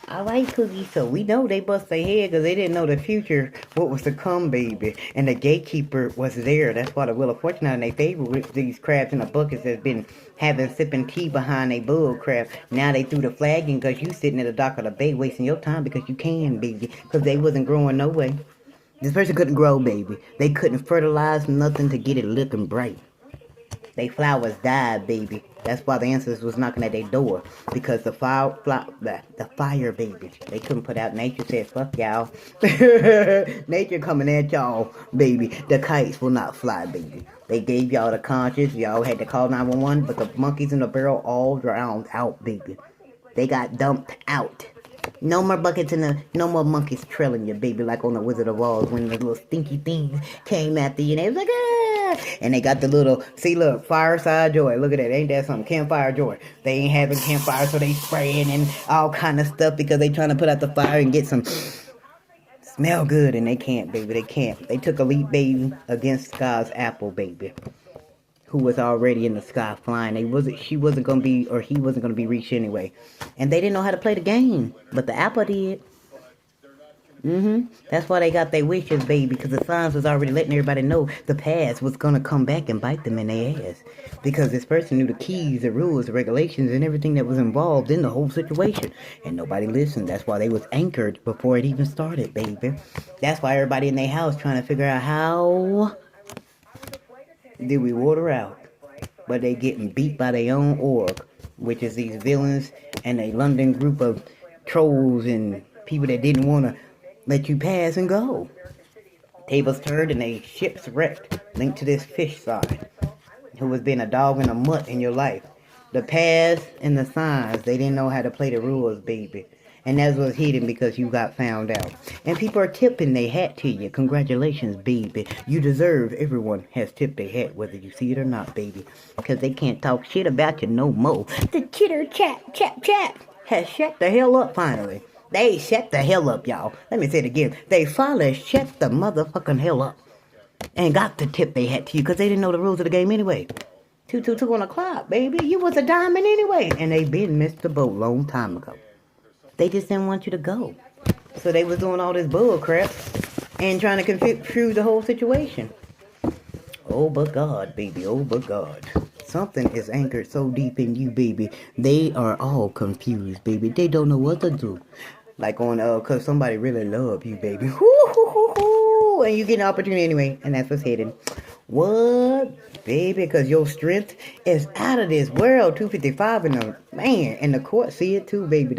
I like cookies, so we know they bust their head because they didn't know the future, what was to come, baby. And the gatekeeper was there. That's why the Wheel of Fortune out in their favor with these crabs in the buckets that's been having sipping tea behind a bull crab. Now they threw the flag in because you sitting at the dock of the bay wasting your time because you can, baby. Because they wasn't growing no way. This person couldn't grow, baby. They couldn't fertilize nothing to get it looking bright. They flowers died, baby. That's why the ancestors was knocking at their door. Because the fire, baby. They couldn't put out. Nature said, fuck y'all. Nature coming at y'all, baby. The kites will not fly, baby. They gave y'all the conscience. Y'all had to call 911. But the monkeys in the barrel all drowned out, baby. They got dumped out. No more buckets in the, no more monkeys trailing you, baby, like on the Wizard of Oz when the little stinky things came after you and they was like, ah! And they got the little, see, look, fireside joy. Look at that, ain't that something? Campfire joy. They ain't having campfire, so they spraying and all kind of stuff because they trying to put out the fire and get some smell good, and they can't, baby, they can't. They took a leap, baby, against Sky's apple, baby, who was already in the sky flying. She wasn't gonna be, or he wasn't gonna be reached anyway. And they didn't know how to play the game, but the apple did. That's why they got their wishes, baby, because the signs was already letting everybody know the past was gonna come back and bite them in their ass. Because this person knew the keys, the rules, the regulations, and everything that was involved in the whole situation. And nobody listened. That's why they was anchored before it even started, baby. That's why everybody in their house trying to figure out how did we water out. But they getting beat by their own org, which is these villains and a London group of trolls and people that didn't want to let you pass and go. Tables turned and a ship's wrecked, linked to this fish side, who was being a dog in a mutt in your life. The past and the signs, they didn't know how to play the rules, baby. And that was hidden because you got found out. And people are tipping their hat to you. Congratulations, baby. You deserve, everyone has tipped their hat, whether you see it or not, baby. Because they can't talk shit about you no more. The chitter chat has shut the hell up finally. They shut the hell up, y'all. Let me say it again. They finally shut the motherfucking hell up. And got to tip their hat to you because they didn't know the rules of the game anyway. 222 on the clock, baby. You was a diamond anyway. And they been missed the boat long time ago. They just didn't want you to go. So they was doing all this bull crap and trying to confuse the whole situation. Oh, but God, baby. Oh, but God. Something is anchored so deep in you, baby. They are all confused, baby. They don't know what to do. Like on, cause somebody really love you, baby. And you get an opportunity anyway. And that's what's hidden. What? Baby, cause your strength is out of this world. 255 and the man. And the court see it too, baby.